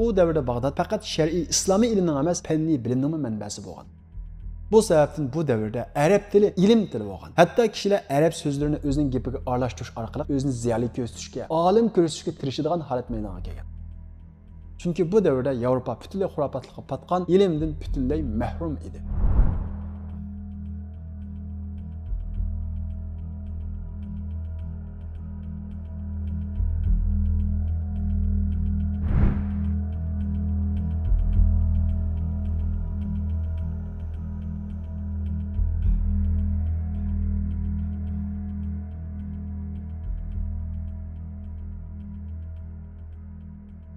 U davrda Bag'dod faqat shar'iy islomiy ilmning emas, fanniy bilimning manbasi bo'lgan. Bu sebepten bu devirde Arap dili ilim dili bo'lgan. Hatta kişiler Arap sözlerini özünün gepiga araştırış arqali özünü ziyali ko'rsatishga, olim ko'rsatishga tirishadigan holat meydana kelgan. Çünkü bu devirde Avrupa butunlay xurofotlikqa patgan, ilimdan butunlay mahrum edi.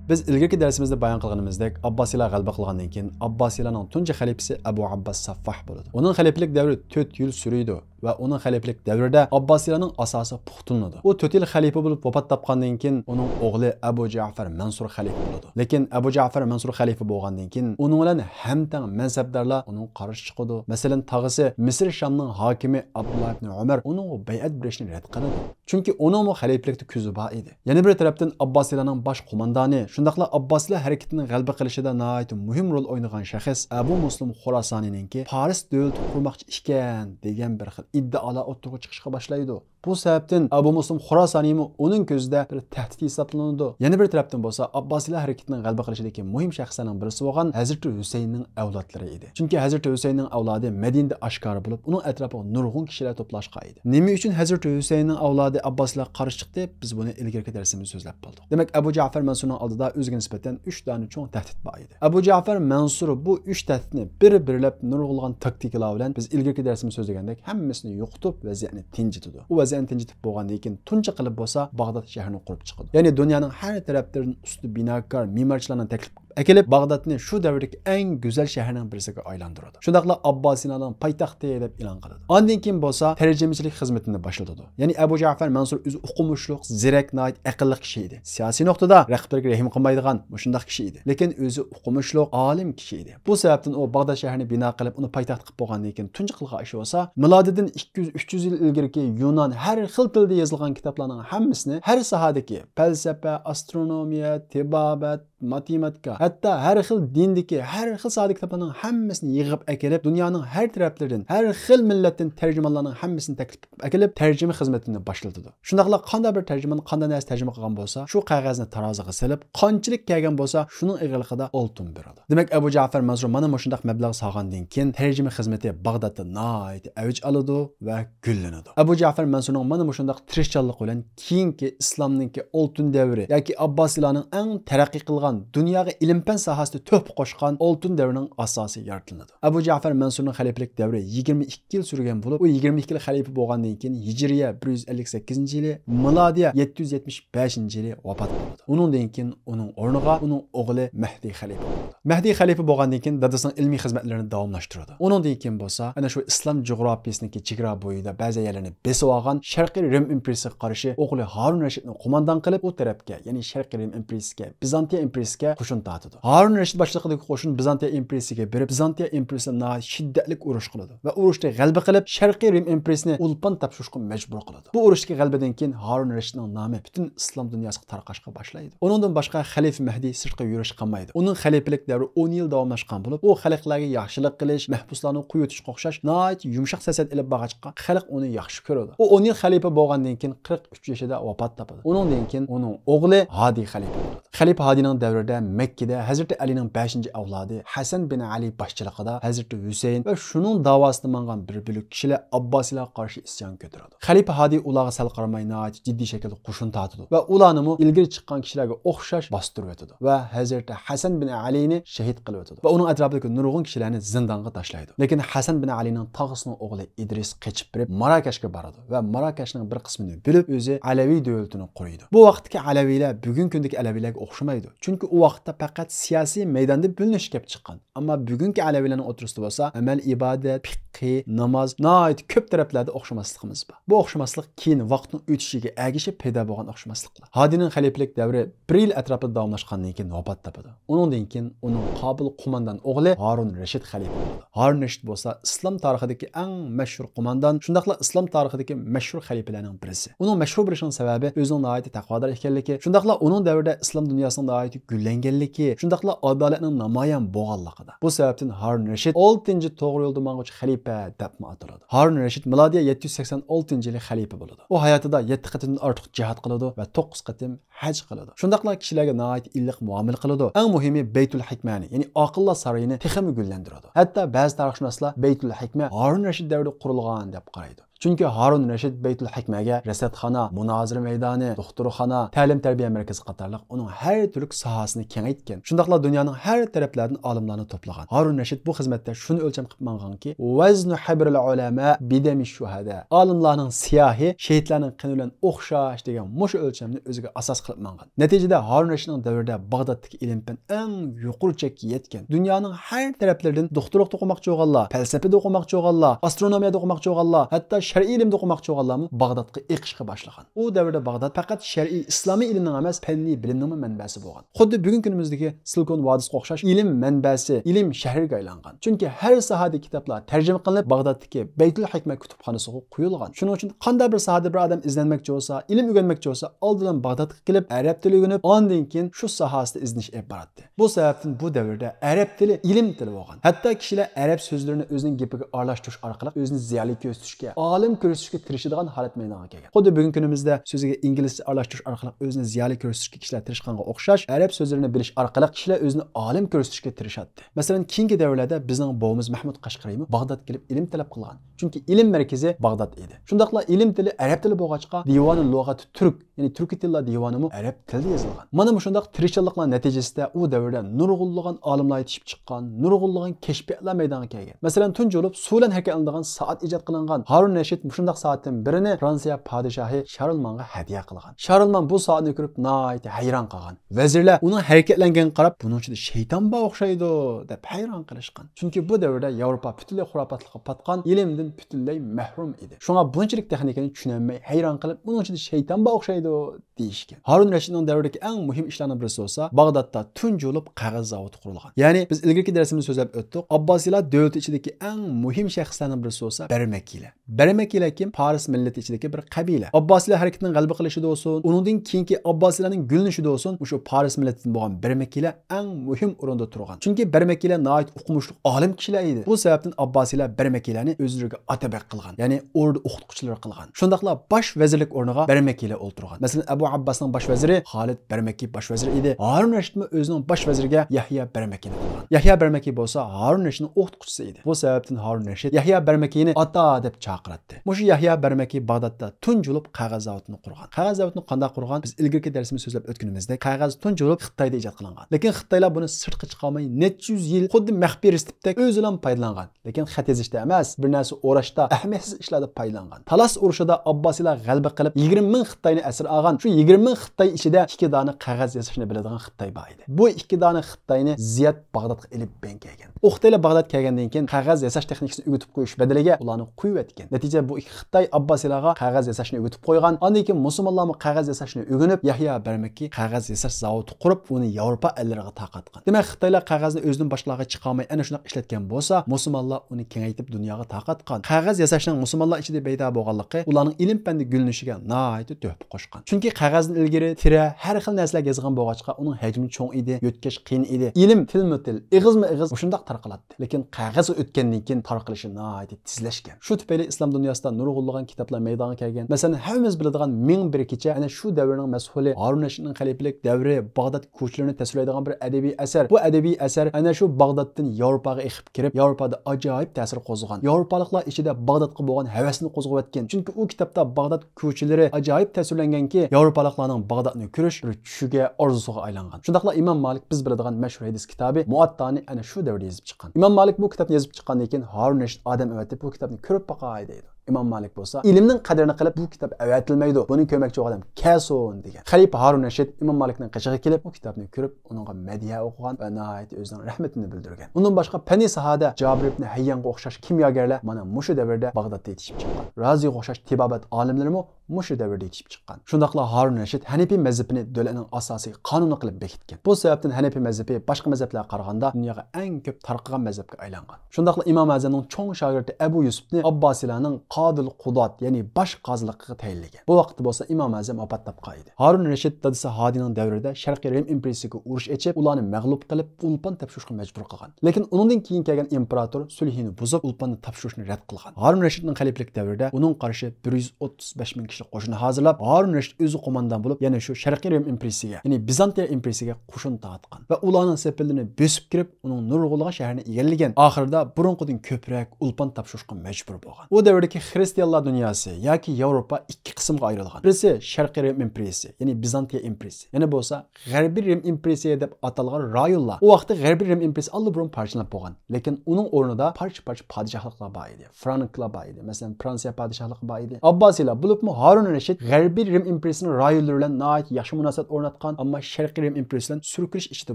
Biz ilgirki dersimizde bayan qilganimizdek Abbasiylar g'alaba qilgandan keyin Abbasiylarning tunji xalifasi Abu Abbas Saffah bo'ladi. Uning xaliflik davri 4 yil suriydi va uning xaliflik davrida Abbasiylarning asosi puxtunladi. U 4 yil xalifa bo'lib vafot topgandan keyin uning o'g'li Abu Ja'far Mansur xalifa bo'ladi. Lekin Abu Ja'far Mansur xalifa bo'lgandan keyin uning bilan hamtang mansabdorlar uning qarshi chiqdi. Masalan, tog'isi Misr Shamning hokimi Abdullah ibn Umar uning bay'at berishni rad qildi. Chunki uning xaliflikda ko'zi bor edi. Yana bir tarafdan Abbasiylarning bosh qo'mondoni shundaqla Abbasiylar harakatining g'alaba qilishida nihoyat muhim rol o'ynagan shaxs Abu Muslim Xurosoniyninki Faris davlati qurmoqchi ekan degan bir xil iddaolar o'ttirib chiqishga boshlaydi. Bu sebepten Abu Muslim Xurosoniymi uning ko'zida bir tahdid hisoblanadi. Yana bir tarafdan bo'lsa Abbasiylar harakatining g'alaba qilishidagi muhim shaxslarning birisi bo'lgan Hazrat Husaynning avlodlari edi. Chunki Hazrat Husaynning avlodi Madinada oshkora bo'lib, uning atrofiga nurg'un kishilar to'plashgan edi. Nima uchun Hazrat Husaynning avlodi Abbasiylar qarshi chiqdi? Biz buni ilgirki darsimizda so'zlab qoldik. Demak, Abu Ja'far Mansurning oldida o'ziga nisbatan 3 dona cho'ng tahdid bor edi. Abu Ja'far Mansur bu 3 tahdidni bir-birlab nurg'ulgan taktikalar bilan biz ilgirki darsimizda so'zlagandek hammasini yo'qotib vaziyatni tinchitdi. U vaziyatni tinchitib bo'lgandan keyin tunchi qilib bo'lsa Bag'dod shahrini qurib chiqadi. Ya'ni dunyoning har taraflaridan usti binokor me'morchilarning taklif akilib Bag'dodni shu davrdagi eng go'zal shaharning birisiga aylantiradi. Shundaqla Abbasiylarning poytaxti deb e'lon qiladi. Ondan keyin bo'lsa tarjimachilik xizmatini boshladi. Ya'ni Abu Ja'far Mansur o'zi o'qimishliq, zirak, noit, aqlli kishi edi. Siyosiy nuqtada raqiblarga rahim qilmaydigan shundaq kishi edi. Lekin o'zi o'qimishliq, olim kishi edi. Bu sababdan u Bag'dod shahrini bino qilib, uni poytaxt qilib bo'lgandan keyin tunji qilgan ishi bo'lsa, milodidan 200-300 yil ilgariki Yunon har xil tilda yozilgan kitoblarning hammasini har sohadagi falsafa, astronomiya, tibobat, matematika, hatta har xil dindagi, har xil sohadagi kitoblarning hammasini yig'ib akilib, dunyoning har taraflaridan, har xil millatdan tarjimonlarning hammasini taklif akilib, tarjima xizmatini boshladi. Shundaqla qanday bir tarjimon qanday narsa tarjima qilgan bo'lsa, shu qog'ozni taroziga silib, qanchalik kelgan bo'lsa, shuning ig'liqida oltin beradi. Demak, Abu Ja'far Mansur mana shundaq mablag' solgandan keyin tarjima xizmati Bag'dodda nihoyat avj oladi va gullanadi. Abu Ja'far Mansurning mana shundaq tirishchanlik bilan keyingi islomning oltin davri yoki Abbasiylarning eng taraqqiy qilgan dunyoga ilm-fan sohasida to'p qo'shgan oltin davrining asosi yaratiladi. Abu Ja'far Mansurning xaliflik davri 22 yil surgan bo'lib, u 22 yil xalifa bo'lgandan keyin Hijriya 158-yili, milodiya 775-yili vafot bo'ldi. Uningdan keyin uning o'rniga uning o'g'li Mahdi xalifa bo'ldi. Mahdi xalifa bo'lgandan keyin dadasining ilmiy xizmatlarini davomlashtirdi. Uningdan keyin bo'lsa, ana shu islom jug'rofiyasidagi chegara bo'yida ba'zi yerlarni besib olgan Sharqiy Rim imperiyasiga qarshi o'g'li Harun Rashidni qo'mondon qilib, u tarafga, ya'ni Sharqiy Rim imperiyasiga, Bizantiya imperiyasiga qo'shin tortdi. Harun Rashid boshchiligidagi qo'shin Bizantiya imperiyasiga berib, Bizantiya imperiyasiga shiddatli urush qildi va urushda g'alaba qilib, Sharqiy Rim imperiyasini ulpan topshirishga majbur qildi. Bu urushdagi g'alabadan keyin Harun Rashidning nomi butun islom dunyosiga tarqashga boshlaydi. Uningdan boshqa xalifa Mahdi sirtqa yurish qilmaydi. Uning xalifalik davri 10 yil davomlashgan bo'lib, u xalqlarga yaxshilik qilish, mahbuslarni quyutishga o'xshash nihoyat yumshoq siyosat ilib bag'achqa xalq uni yaxshi ko'radi. U 10 yil xalifa bo'lgandan keyin 43 yoshida vafot topadi. Uningdan keyin uning o'g'li Hadi xalifa bo'ladi. Xalifa Hadining davrida Makkada Hazrati Alining 5-avlodi Hasan bin Ali boshchiligida Hazrati Husayn va shuning davosida mangan bir bo'lak kishilar Abbasiylarga qarshi isyon ko'taradi. Xalifa Hadi ularga sal qaramay nihoyat jiddiy shaklda qo'shin tortadi va ularni ilgari chiqqan kishilarga o'xshash bostirib o'tadi va Hazrati Hasan bin Alini shahid qilib o'tadi va uning atrofidagi nurg'un kishilarni zindonga tashlaydi. Lekin Hasan bin Alining tog'isining o'g'li Idris qochib kirib Marokashga boradi va Marokashning bir qismini bo'lib o'zi Alaviy davlatini quradi. Bu vaqtdagi Alaviylar bugungi kundagi Alaviylarga o'xshamaydi. Chunki u vaqtda faqat siyosiy maydonda bo'linish kelib chiqqan. Ammo bugungi Alaviylarning o'tirisida bo'lsa, amal ibodat, fiqh, namoz, nihoyat ko'p taraflarda o'xshamasligimiz bor. Bu o'xshamaslik keyin vaqtning o'tishiga ergashib paydo bo'lgan o'xshamasliklar. Hadining xalifalik davri 1 yil atrofida davomlashgandan keyin vafot topadi. Uningdan keyin uning qobil qo'mondon o'g'li Harun Rashid xalifa bo'ladi. Harun Rashid bo'lsa islom tarixidagi eng mashhur qo'mondon, shundaqla islom tarixidagi mashhur xalifalarning birisi. Uning mashhur bo'lishining sababi o'zining nihoyat taqvodor ekanligi, shundaqla uning davrida islom dunyosining nihoyat gullanganligi, shundaqla adolatning namoyon bo'lganligida. Bu sababdan Harun Rashid 6-to'g'ri yo'lda mang'uvchi xalifa deb ataladi. Harun Rashid milodiya 786-yili xalifa bo'ladi. U hayotida 7 qatimdan ortiq jihad qiladi va 9 qatim haj qiladi. Shundaqla kishilarga nihoyat illiq muomala qiladi. Eng muhimi Baytul Hikmani, ya'ni aqllar saroyini texmi gullantiradi. Hatto ba'zi tarixshunoslar Baytul Hikma Harun Rashid davrida qurilgan deb qaraydi. Chunki Harun Rashid Baytul Hikmaga rasadxona, munozara maydoni, doktorxona, ta'lim-tarbiya markazi qatorliq uning har turli sohasini kengaytgan. Shundaqla dunyoning har taraflaridan olimlarni to'plagan. Harun Rashid bu xizmatda shuni o'lcham qilib manganki, vaznu habrul ulama bidami shuhada. Olimlarning siyohi shahidlarning qini bilan o'xshash degan mush o'lchamni o'ziga asos qilib mangan. Natijada Harun Rashidning davrida Bag'doddagi ilm-fan eng yuqori chekka yetgan. Dunyoning har taraflaridan doktorlik o'qimoqchi bo'lganlar, falsafada o'qimoqchi bo'lganlar, astronomiyada o'qimoqchi bo'lganlar, hatto shar'iy ilmda o'qimoqchi bo'lganlarmi Bag'dodga eqishga boshlagan. U davrda Bag'dod faqat shar'iy islomiy ilmning emas, fanniy bilimning manbasi bo'lgan. Xuddi bugungi kunimizdagi Silikon vodiysiga o'xshash ilm manbasi, ilm shahriga aylangan. Chunki har sohada kitoblar tarjima qilinib Bag'doddagi Baytul Hikma kutubxonasiga qo'yilgan. Shuning uchun qanday bir sohada bir odam izlanmoqchi bo'lsa, ilm o'rganmoqchi bo'lsa, oldindan Bag'dodga kelib arab tili o'rganib, ondan keyin shu sohasida izlanish olib boradi. Bu sababdan bu davrda arab tili ilm tili bo'lgan. Hatto kishilar arab so'zlarini o'zining gapiga aralashtirish orqali o'zini ziyoli ko'rsatishga, olim ko'rsatishga tirishadigan holat meydonga kelgan. Xuddi bugungi kunimizda so'ziga inglizcha aralashtirish orqali o'zini ziyoli ko'rsatishga kishilar tirishganga o'xshash, arab so'zlarini bilish orqali kishilar o'zini olim ko'rsatishga tirishadi. Masalan, keyingi davrlarda bizning bobimiz Mahmud Qashqariymi Bag'dodga kelib ilm talab qilgan. Chunki ilm markazi Bag'dod edi. Shundaqla ilm tili arab tili bo'lg'achqa Divonul Lug'ati Turk, ya'ni turkiy tillar divonimi arab tilida yozilgan. Mana bu shundaq tirishchiliklar natijasida u davrda nurg'unlagan olimlar yetishib chiqqan, nurg'unlagan kashfiyotlar meydonga kelgan. Masalan, tunji bo'lib suvlan harakatlanadigan soat ijod qilingan. Harun Rashid shundaq soatdan birini Fransiya podshohi Sharlmanga hadiya qilgan. Sharlman bu soatni ko'rib nihoyat hayron qolgan. Vazirlar uning harakatlanganini qarab, buning ichida shaytonga o'xshaydi deb hayron qilishgan. Chunki bu davrda Yevropa butunlay xurofotlikqa patgan, ilmdan butunlay mahrum edi. Shunga bunchalik texnikani tushunmay hayron qilib, buning ichida shaytonga o'xshaydi deyishgan. Harun Rashidning davridagi eng muhim ishlarning birisi bo'lsa, Bag'dodda tunji bo'lib qog'oz zavodi qurilgan. Ya'ni biz ilgirki darsimizda so'zlab o'tdik, Abbosiylar davlati ichidagi eng muhim shaxslarning birisi bo'lsa, Barmakiylar. Barmakiylar kim? Faris millati ichidagi bir qabila. Abbosiylar harakatining g'alaba qilishida bo'lsin, uningdan keyingi Abbosiylarning gulinishida bo'lsin, o'sha Faris millatidan bo'lgan Barmakiylar eng muhim o'rinda turgan. Chunki Barmakiylar nihoyat o'qimishli olim kishilar edi. Bu sababdan Abbosiylar Barmakiylarni o'zlariga atabak qilgan, ya'ni o'rda o'qituvchilar qilgan. Shundaqla bosh vazirlik o'rniga Barmakiylar o'ltirgan. Masalan, Abu Abbasning bosh vaziri Xolid Barmaki bosh vazir edi. Harun Rashidmi o'zining bosh vaziriga Yahya Barmakini qo'ygan. Yahya Barmaki bo'lsa Harun Rashidning o'qituvchisi edi. Bu sababdan Harun Rashid Yahya Barmakini ata deb chaqirdi. Mushu Yahya Barmaki Bag'dodda tunji bo'lib qog'oz zavodini qurgan. Qog'oz zavodini qanday qurgan? Biz ilgirki darsimizda so'zlab o'tganimizda qog'oz tunji bo'lib Xitoyda ijod qilingan. Lekin Xitoylar buni sirtqa chiqarmay necha yuz yil xuddi maxfiy retseptda o'zidan foydalangan. Lekin xat yozishda emas, bir narsa o'rashda, ahamiyatsiz ishlarda foydalangan. Talas urushida Abbosiylar g'alaba qilib 20 ming Xitoyni asir olgan. Shu 20 ming Xitoy ichida 2 dona qog'oz yozishni biladigan Xitoy bor edi. Bu 2 dona Xitoyni Ziyad Bag'dodga ilib ben kelgan. U Xitoylar Bag'dod kelgandan keyin qog'oz yasash texnikasini o'rgatib qo'yish badaliga ularni qo'yib etgan. Natija bu ikki Xitoy Abbosiylarga qog'oz yasashni o'rgatib qo'ygan. Ondan keyin musulmonlarni qog'oz yasashni o'rganib, Yahya Barmaki qog'oz yasash zavodi qurib, uni Yevropa ellariga tarqatgan. Demak, Xitoylar qog'ozni o'zining boshlarga chiqarmay ana shunday ishlatgan bo'lsa, musulmonlar uni kengaytib dunyoga tarqatgan. Qog'oz yasashning musulmonlar ichida paydo bo'lganligi ularning ilm fandi gulinishiga nihoyat tuhfa qo'shgan. Chunki qog'ozdan ilgari tira har xil narsalar yozgan bo'lg'achqa uning hajmi cho'ng edi, yo'tkash qiyin edi. Ilm tilma-til, ig'izma-ig'iz shunday tarqaladi. Lekin qog'oz o'tgandan keyin tarqalishi nihoyat tezlashgan. Shu tufayli islom dunyosida nurg'unlagan kitoblar maydonga kelgan. Masalan, hammamiz biladigan Ming bir kecha ana shu davrning mas'uli Harun Rashidning xalifalik davri Bag'dod ko'chalarini tasvirlaydigan bir adabiy asar. Bu adabiy asar ana shu Bag'doddan Yevropaga eqib kirib, Yevropada ajoyib ta'sir qo'zg'agan. Yevropaliklar ichida Bag'dodga bo'lgan havasini qo'zg'ayotgan. Chunki u kitobda Bag'dod ko'chalari ajoyib tasvirlanganki, Yevropaliklarning Bag'dodni ko'rish bir tushiga, orzusiga aylangan. Shundaqla Imom Malik biz biladigan mashhur hadis kitobi Muattani ana shu davrda yozib chiqqan. Imom Malik bu kitobni yozib chiqqandan keyin Harun Rashid odam avatib bu kitobni ko'rib boqay deydi. Imom Malik bo'lsa, ilmning qadrini qilib bu kitob avatilmaydi. Buni ko'makchi odam kason degan. Xalifa Harun Rashid Imom Malikning qishig'iga kelib bu kitobni ko'rib, uningga madhiya o'qigan va nihoyat o'zining rahmatini bildirgan. Undan boshqa Pani sahada Jabir ibn Hayyanga o'xshash kimyogarlar mana mushu davrda Bag'dodda yetishib chiqqan. Raziga o'xshash tibobat olimlarimi mushu davrda yetishib chiqqan. Shundaqla Harun Rashid Hanifiy mazhabini davlatning asosiy qonuni qilib bekitgan. Bu sababdan Hanifiy mazhabi boshqa mazhablarga qaraganda dunyoga eng ko'p tarqagan mazhabga aylangan. Shundaqla Imom Azamning cho'ng shogirdi Abu Yusufni Abbosiylarning qodil qudat, ya'ni bosh qozilikqa tayinlagan. Bu vaqtda bo'lsa Imom Azam ofattab qoldi. Harun Rashid dadisi Hodining davrida Sharqiy Rim imperiyasiga urush ochib, ularni mag'lub qilib, ulpan topshirishga majbur qilgan. Lekin uningdan keyin kelgan imperator sulhini buzib, ulpanni topshirishni rad qilgan. Harun Rashidning xaliflik davrida uning qarshi 135 ming kishi qo'shin hozirlab, Harun Rashid o'zi qo'mondan bo'lib, yana shu Sharqiy Rim imperiyasiga, ya'ni Bizantiya imperiyasiga qo'shin tarqatgan va ularning sepillarini bosib kirib, uning nurg'ulg'an shahrini egallagan. Oxirida burunqidan ko'proq ulpan topshirishga majbur bo'lgan. U davrdagi xristianlar dunyosi yoki Yevropa ikki qismga ayrilgan. Birisi Sharqiy Rim imperiyasi, ya'ni Bizantiya imperiyasi. Yana bo'lsa G'arbiy Rim imperiyasi deb atalgan rayonlar. U vaqtda G'arbiy Rim imperiyasi allburun parchalanib bo'lgan. Lekin uning o'rnida parcha-parcha podshohliklar bor edi. Franklar bor edi. Masalan, Fransiya podshohligi bor edi. Abbosiylar bo'libmi Harun Rashid G'arbiy Rim imperiyasining rayonlari bilan nihoyat yaxshi munosabat o'rnatgan, ammo Sharqiy Rim imperiyasi bilan surkilish ichida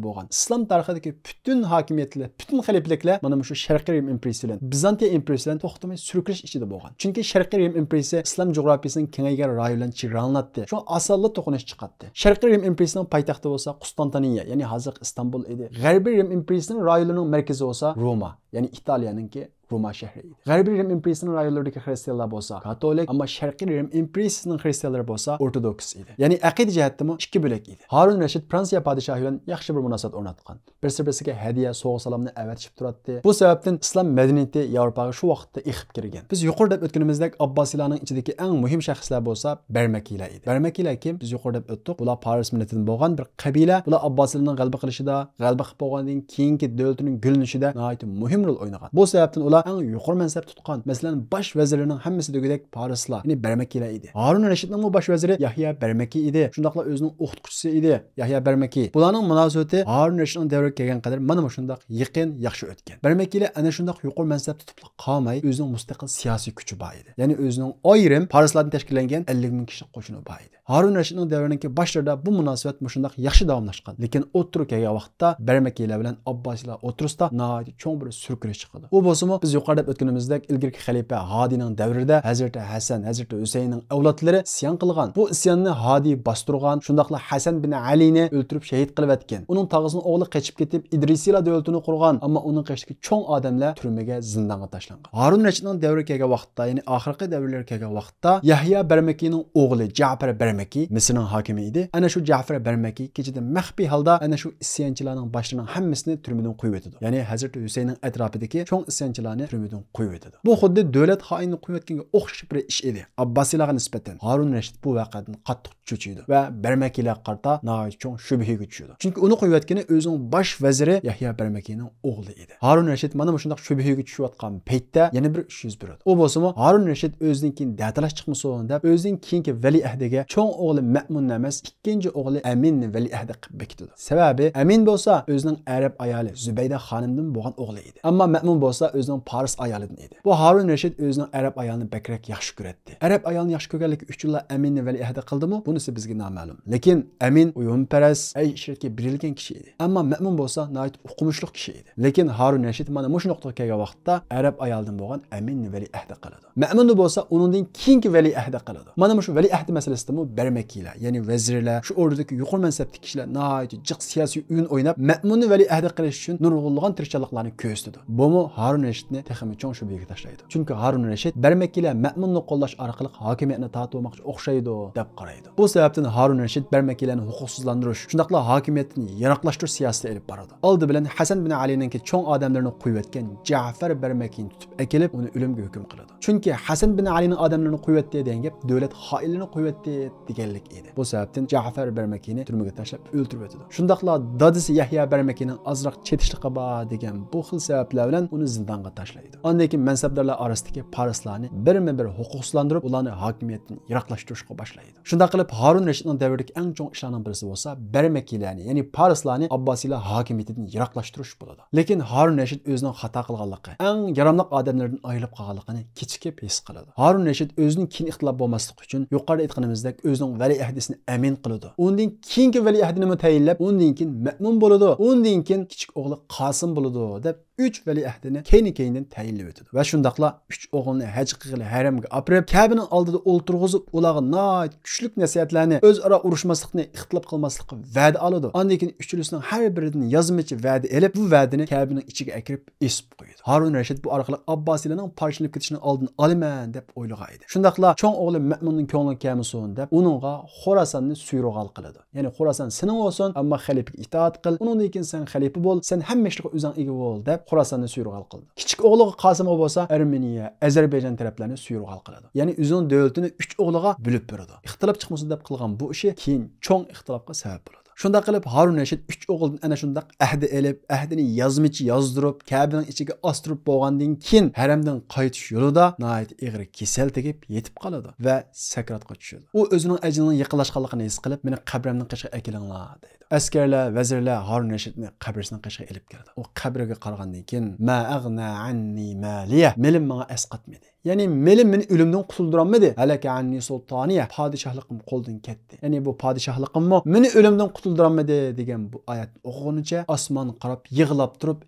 bo'lgan. Islom tarixidagi butun hokimiyatlar, butun xalifliklar mana shu Sharqiy Rim imperiyasi bilan Bizantiya imperiyasi bilan to'xtamay surkilish ichida bo'lgan. Chunki Sharqiy Rim imperiyasi islom jug'rafiyasining kengaygan rayonlarini chegaralanadi. Shu asalli to'qinish chiqardi. Sharqiy Rim imperiyasining poytaxti bo'lsa Qustantiniya, ya'ni hozir Istanbul edi. G'arbiy Rim imperiyasining rayonlarining markazi bo'lsa Roma, ya'ni Italiyaninki Roma shahri edi. G'arbiy Rim imperiyasining rayonlaridagi xristianlar bo'lsa katolik, ammo Sharqiy Rim imperiyasining xristianlari bo'lsa ortodoks edi. Ya'ni aqida jihatdan ikki bo'lak edi. Harun Rashid Fransiya podshohi bilan yaxshi bir munosabat o'rnatgan. Bir-biriga hadiya, sovg'a salomni avatishib turadi. Bu sababdan islom madaniyati Yevropaga shu vaqtda eqib kirgan. Biz yuqorida o'tganimizdek Abbosiylarning ichidagi eng muhim shaxslar bo'lsa Barmakiylar edi. Barmakiylar kim? Biz yuqorida o'tdik. Ular Paris millatidan bo'lgan bir qabila. Ular Abbosiylarning g'alaba qilishida, g'alaba qilib bo'lgandan keyingi davlatining gulinishida nihoyat muhim rol o'ynagan. Bu sababdan ular eng yuqori mansab tutgan. Masalan, bosh vazirining hammasi degudek Parislar, ya'ni Barmakiylar edi. Harun Rashidning bu bosh vaziri Yahya Barmaki edi. Shundaqla o'zining o'qituvchisi edi, Yahya Barmaki. Bularning munosabati Harun Rashidning davriga kelgan qadar mana shundaq yaqin, yaxshi o'tgan. Barmakiylar ana shundaq yuqori mansab tutib qolmay, o'zining mustaqil siyosiy kuchi bor edi. Ya'ni o'zining ayrim Parislardan tashkillangan 50 ming kishi qo'shini bor edi. Harun Rashidning davrining boshlarida bu munosabat shundaq yaxshi davomlashgan. Lekin o'tirib kelgan vaqtda Barmakiylar bilan Abbosiylar o'tirisida nihoyat cho'ng bir surkilish chiqadi. U bo'lsa-mu biz yuqorida o'tganimizdek ilgirki xalifa Hodining davrida Hazrati Hasan, Hazrati Husaynning avlodlari isyon qilgan. Bu isyonni Hodi bostirgan, shundaqla Hasan bin Alini o'ltirib shahid qilib etgan. Uning tog'isining o'g'li qochib ketib Idrisiylar davlatini qurgan, ammo uning qashdagi cho'ng odamlar turmaga, zindonga tashlangan. Harun Rashidning davri kelgan vaqtda, ya'ni oxirgi davrlar kelgan vaqtda Yahya Barmakining o'g'li Ja'far Barmaki Misrning hokimi edi. Ana shu Ja'far Barmaki kechida maxfiy holda ana shu isyonchilarning boshlarining hammasini turmadan qo'yib etdi. Ya'ni Hazrati Husaynning atrofidagi cho'ng isyonchilarni turmadan qo'yib etdi. Bu xuddi davlat xoinini qo'yayotganga o'xshash bir ish edi. Abbosiylarga nisbatan Harun Rashid bu voqeadan qattiq cho'chiydi va Barmakiylar qarta nihoyat cho'ng shubhaga tushdi. Chunki uni qo'yayotgani o'zining bosh vaziri Yahya Barmakining o'g'li edi. Harun Rashid mana shundaq shubhaga tushayotgan paytda yana bir ish yuz berdi. U bo'lsa-mu Harun Rashid o'zining keyin datalash chiqmasin deb o'zining keyingi valiahdiga cho'ng o'g'li Ma'mun emas, ikkinchi o'g'li Aminni valiahd qilib bekitdi. Sababi Amin bo'lsa o'zining arab ayoli Zubayda xonimdan bo'lgan o'g'li edi. Ammo Ma'mun bo'lsa o'zining Paris ayolidan edi. Bu Harun Rashid o'zining arab ayolini bakrak yaxshi ko'radi. Arab ayolini yaxshi ko'rganligi uchun Aminni valiahd qildimi? Bunisi bizga noma'lum. Lekin Amin uyumparas, ishratga berilgan kishi edi. Ammo Ma'mun bo'lsa nihoyat o'qimishli kishi edi. Lekin Harun Rashid mana shu nuqtaga kelgan vaqtda arab ayoldan bo'lgan Aminni valiahd qiladi. Ma'mun bo'lsa uningdan keyingi valiahd qiladi. Mana shu valiahd masalasida Barmakiylar, ya'ni vazirlar, shu o'rdagi yuqori mansabli kishilar nihoyat jiq siyosiy o'yin o'ynab Ma'munni valiahd qilish uchun nurg'ulg'an tirishchiliklarni ko'rsatdi. Bu Harun Rashidni texmi cho'ng shubhaga tashlaydi. Chunki Harun Rashid Barmakiylar Ma'munni qo'llash orqali hokimiyatni tortib olmoqchi o'xshaydi deb qaraydi. Bu sababdan Harun Rashid Barmakiylarni huquqsizlantirish, shundaqla hokimiyatni yaroqlashtirish siyosati olib boradi. Oldi bilan Hasan bin Alining cho'ng odamlarini qo'yayotgan Ja'far Barmakini tutib akilib, uni o'limga hukm qiladi. Chunki Hasan bin Alining odamlarini qo'yayotdi degan gap davlat xoinlarini qo'yayotdi deganlik edi. Bu sababdan Ja'far Barmakini turmaga tashlab o'ldirib o'tdi. Shundaqla dadisi Yahya Barmakining azroq chetishliqi bor degan bu xil sabablar bilan uni zindonga tashlaydi. Ondan keyin mansabdorlar orasidagi Parislarni birma-bir huquqsizlantirib, ularni hokimiyatdan yiroqlashtirishga boshlaydi. Shunday qilib Harun Rashidning davridagi eng chong ishlarning birisi bo'lsa Barmakiylarni, ya'ni Parislarni Abbosiylar hokimiyatidan yiroqlashtirish bo'ladi. Lekin Harun Rashid o'zining xato qilganligi, eng yaramli odamlardan ayrilib qolganligini kechikib his qiladi. Harun Rashid o'zining keyin ixtilof bo'lmasligi uchun yuqorida aytganimizdek o'zining valiahdisini amin qiladi. Undan keyingi valiahdini tayinlab, undan keyin Ma'mun bo'ladi, undan keyin kichik o'g'li Qosim bo'ladi deb 3 veliahdini keyin-keyindan tayinlab o'tadi. Va shundaqla 3 o'g'ilni haj qilg'ili haramga olib, Kabening oldida o'ltirg'izib, ularga nihoyat kuchli nasihatlarni, o'zaro urushmaslikni, ixtilof qilmaslikni va'da oladi. Ondan keyin uchalisining har biridan yozmachi va'da elib, bu va'dani Kabening ichiga akirib esib qo'yadi. Harun Rashid bu orqali Abbosiylarning parchalanib ketishini oldini olaman deb o'ylagan edi. Shundaqla cho'ng o'g'li Ma'munning ko'ngli kelmasin deb, uningga Xorasonni suyruqal qiladi. Ya'ni Xorason sening olsun, ammo xalifaga itoat qil. Undan keyin sen xalifa bo'l, sen hamma ishga o'zing ega bo'l deb Xorasonni suyruqal qildi. Kichik o'g'liga Qosimga bo'lsa, Armeniya, Ozarbayjon taraflarini suyruqal qiladi. Ya'ni o'zining davlatini 3 o'g'liga bo'lib beradi. Ixtilof chiqmasin deb qilgan bu ishi keyin cho'ng ixtilofga sabab bo'ladi. Shunda qilib Harun Rashid 3 o'g'ildan ana shundaq ahdi elib, ahdini yozmichi yozdirib, Kabening ichiga ostirib bo'lgandan keyin haramdan qaytish yo'lida nihoyat og'ir kasal tegib yetib qoladi va sakratga tushadi. U o'zining ajalining yaqinlashganligini his qilib, meni qabrimning qishiga akilinglar deydi. Askarlar, vazirlar Harun Rashidni qabrisining qishiga elib keladi. U qabriga qaragandan keyin ma ag'na anni maliya, melim menga asqatmadi. Yani melim meni ölümden qutulduranmadı. Halaka anni sultaniya, padişahlıqım qo'ldan ketdi. Yani bu padişahlıqımı meni ölümden qutulduranmadı degan bu oyat o'qiguncha osmon qarab yig'lab turib,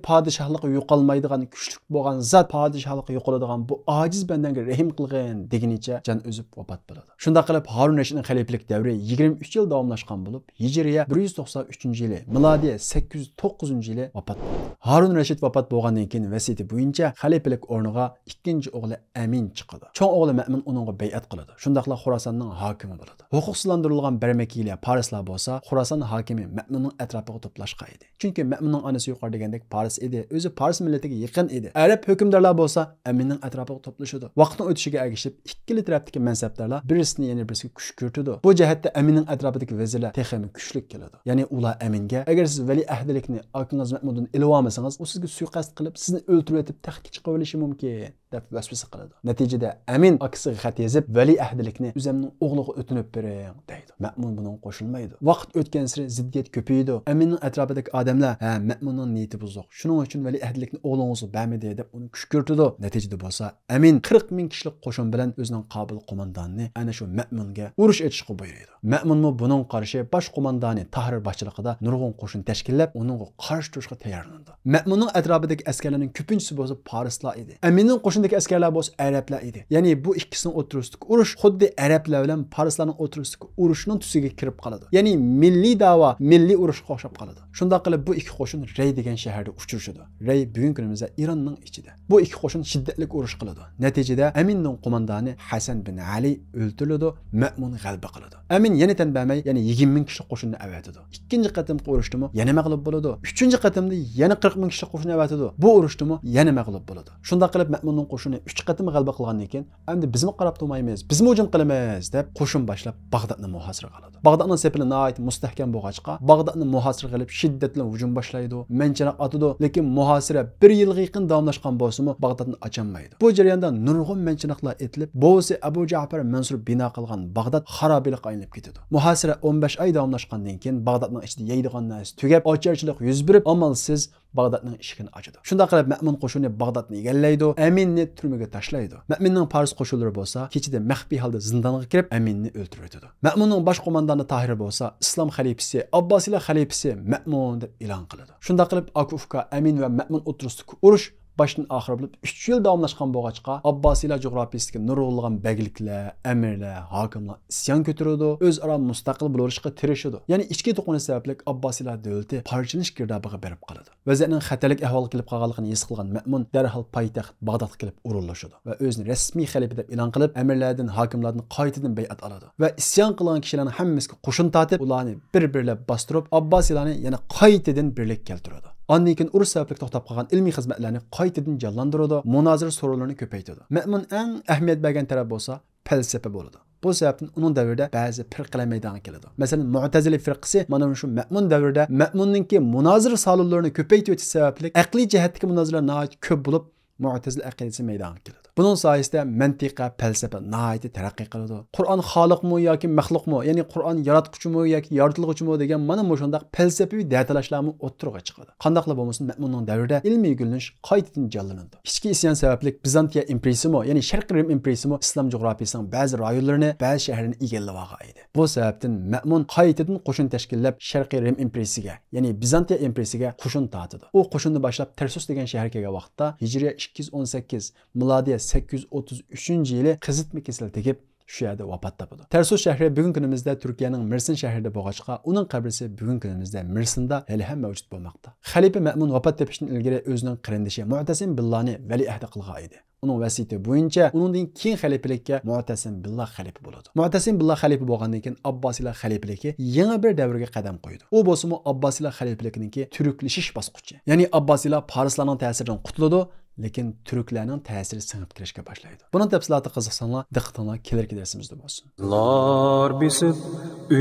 padişahlıqı yo'qolmaydigan kuchlik bo'lgan zot padişahlıqı yo'qoladigan bu ojiz bandanga rahim qilgin deginicha jon o'zib vafot bo'ladi. Shunda qilib Harun Rashidning xalifalik davri 23 yil davomlashgan bo'lib, Hijriya 193-yili, milodiya 809-yili vafot bo'ldi. Harun Rashid vafot bo'lgandan keyin vasiyati bo'yicha xalifalik o'rniga ikkinchi o'g'li Amin chiqadi. Cho'ng o'g'li Ma'mun uningga bay'at qiladi. Shundaqla Xorasonning hokimi bo'ladi. Huquqsizlantirilgan Barmakiylar Parislar bo'lsa, Xorason hokimi Ma'munning atrofiga to'plashgan edi. Chunki Ma'munning onasi yuqori degandek Paris edi. O'zi Paris millatiga yaqin edi. Arab hukmdorlar bo'lsa, Aminning atrofiga to'plashadi. Vaqtning o'tishiga ergashib, ikkili tarafdagi mansabdorlar birisini yana birisiga kuch ko'rtadi. Bu jihatda Aminning atrofidagi vazirlar texmi kuchli keladi. Ya'ni ular Aminga, agar siz vali ahdilikni akingiz Ma'mundan ilib olmasangiz, u sizga suiqasd qilib, sizni o'ltirib etib taxtga chiqib olishi mumkin deb vasvasa qiladi. Natijada Amin akisiga xat yozib, vali ahdilikni o'zimning o'g'liga o'tinib bering deydi. Ma'mun bunga qo'shilmaydi. Vaqt o'tgan sari ziddiyat ko'paydi. Aminning atrofidagi odamlar, Ma'munning niyati buzuq. Shuning uchun vali ahdilikni o'g'lingizga bermadi deb uni kuch ko'rtadi. Natijada bo'lsa, Amin 40 ming kishilik qo'shin bilan o'zining qobil qo'mondonini ana shu Ma'munga urush etishga buyuradi. Ma'munmi buning qarshi bosh qo'mondoni Tahrir boshchiligida nurg'un qo'shin tashkillab, uningga qarshi turishga tayyorlandi. Ma'munning atrofidagi askarlarning ko'pinchisi bo'lsa Parislar edi. Aminning qo'shindagi askarlar bo'lsa Arablar edi. Ya'ni bu ikkisining o'rtasidagi urush xuddi Arablar bilan Parislarning o'rtasidagi urushning tusiga kirib qoladi. Ya'ni milliy da'vo, milliy urushga o'xshab qoladi. Shunda qilib bu ikki qo'shin Ray degan shaharda uchrashadi. Ray bugungi kunimizda Ironning ichida. Bu ikki qo'shin shiddatli urush qiladi. Natijada Aminning qo'mondoni Hasan bin Ali o'ldiriladi, Ma'mun g'alaba qiladi. Amin yana tanbamay, ya'ni 20 ming kishi qo'shinni avatadi. Ikkinchi qatimki urushdimi yana mag'lub bo'ladi. Uchinchi qatimda yana 40 ming kishi qo'shinni avatadi. Bu urushdimi yana mag'lub bo'ladi. Shunda qilib Ma'munning qo'shini 3 qatim g'alaba qilgandan keyin, endi bizmi qarab turmaymiz, bizmi hujum qilamiz deb qo'shin boshlab Bag'dodni muhosara qiladi. Bag'dodning sepini nihoyat mustahkam bo'lg'achqa, Bag'dodni muhosara qilib shiddatli hujum boshlaydi, manchaniq otadi, lekin muhosara 1 yilga yaqin davomlashgan bo'lsa-mu, Bag'dodni ocholmaydi. Bu jarayonda nurg'un manchaniqlar etilib, bo'g'isi Abu Ja'far Mansur bino qilgan Bag'dod xarobilik aylanib ketadi. Muhosara 15 oy davomlashgandan keyin Bag'dodning ichida yeydigan narsa tugab, ocharchilik yuz berib, amalsiz Bag'dodning eshigini ochadi. Shunda qilib Ma'mun qo'shini Bag'dodni egallaydi, Aminni turmaga tashlaydi. Ma'munning Paris qo'shinlari bo'lsa, kechida maxfiy holda zindonga kirib, Aminni o'ldirib o'tadi. Ma'munning bosh qo'mondoni Tahir bo'lsa, Islom xalifasi, Abbosiylar xalifasi Ma'mun deb e'lon qiladi. Shunda qilib Akufka, Amin va Ma'mun o'rtasidagi urush başdan axir bo'lib 3 yil davomlashgan bo'lg'achqa Abbosiylar jug'rofiyasiga nurg'ulg'an bagliklar, amirlar, hokimlar isyon ko'taradi, o'zaro mustaqil bo'lishga tirishadi. Ya'ni ichki to'qinish sababli Abbosiylar davlati parchanish girdobiga berib qoladi. Vaziyatning xatarlik ahvolga kelib qolganligini his qilgan Ma'mun darhol poytaxt Bag'dodga kelib o'rinlashadi va o'zini rasmiy xalifa deb e'lon qilib, amirlardan, hokimlardan qaytadan bay'at oladi va isyon qilgan kishilarning hammasiga qo'shin tortib, ularni bir-birlab bostirib, Abbosiylarni yana qaytadan birlik keltiradi. Ondan keyin urush sababli to'xtab qolgan ilmiy xizmatlarni qaytadan jonlantiradi, munozara so'rovlarini ko'paytiradi. Ma'mun eng ahamiyat bergan taraf bo'lsa falsafa bo'ladi. Bu sababdan uning davrida ba'zi firqalar maydonga keladi. Masalan, Mu'tazili firqasi mana shu Ma'mun davrida Ma'munninki munozara salonlarini ko'paytirish sababli aqliy jihatdagi munozaralar nihoyat ko'p bo'lib, Mu'tazila aqidasi maydonga keladi. Bunun sayesinde mantiqa, falsafa nihoyatda taraqqiy qiladi. Qur'on xoliqmi yoki maxluqmi, ya'ni Qur'on yaratquchimi yoki yaratilguchimi degan mana shunday falsafiy da'talashlarni o'ttirg'a chiqadi. Qandaqla bo'lmasin, Ma'munning davrida ilmiy gullanış qaytadan jonlanadi. Ichki isyon sababli Bizantiya imperiyasimi, ya'ni Sharqiy Rim imperiyasimi islom jug'rafiyasining ba'zi rajonlarini, ba'zi shaharlarni egallab olgan edi. Bu sababdan Ma'mun qaytadan qo'shin tashkillab Sharqiy Rim imperiyasiga, ya'ni Bizantiya imperiyasiga qo'shin tortadi. U qo'shinni boshlab Tarsus degan shaharga kelgan vaqtda Hijriya 218, milodiya 833-yili qizitma kasal tegib shu yerda vafot topadi. Tarsus shahri bugungi kunimizda Turkiyaning Mersin shahrida bo'lg'achqa, uning qabrisi bugungi kunimizda Mersinda hali ham mavjud bo'lmoqda. Xalifa Ma'mun vafot topishdan ilgari o'zining qarindoshi Mu'tasim Billahni valiahd qilgan edi. Uning vasiyati bo'yicha uningdan keyin xalifalikka Mu'tasim Billah xalifa bo'ladi. Mu'tasim Billah xalifa bo'lgandan keyin Abbosiylar xalifaligi yangi bir davrga qadam qo'ydi. U bo'lsa-mu Abbosiylar xalifaligininki turklashish bosqichi. Ya'ni Abbosiylar farislarning ta'siridan qutuladi, lekin turklarning ta'siri singib kirishga boshlaydi. Buning tafsiloti qiziqsanglar, diqqatinglar kelarki darsimizda bo'lsin. Lar bisib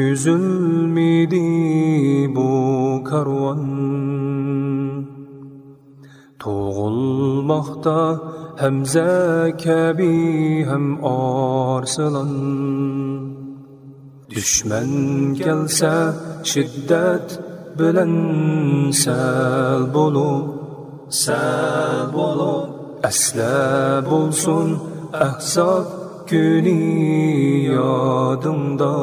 üzülmidi bu karvan, Toğulmaqda Həmzə Kəbi həm Arslan. Düşmən gəlsə şiddət bilən səl bolub, əsləb olsun əhzab günü yadımda.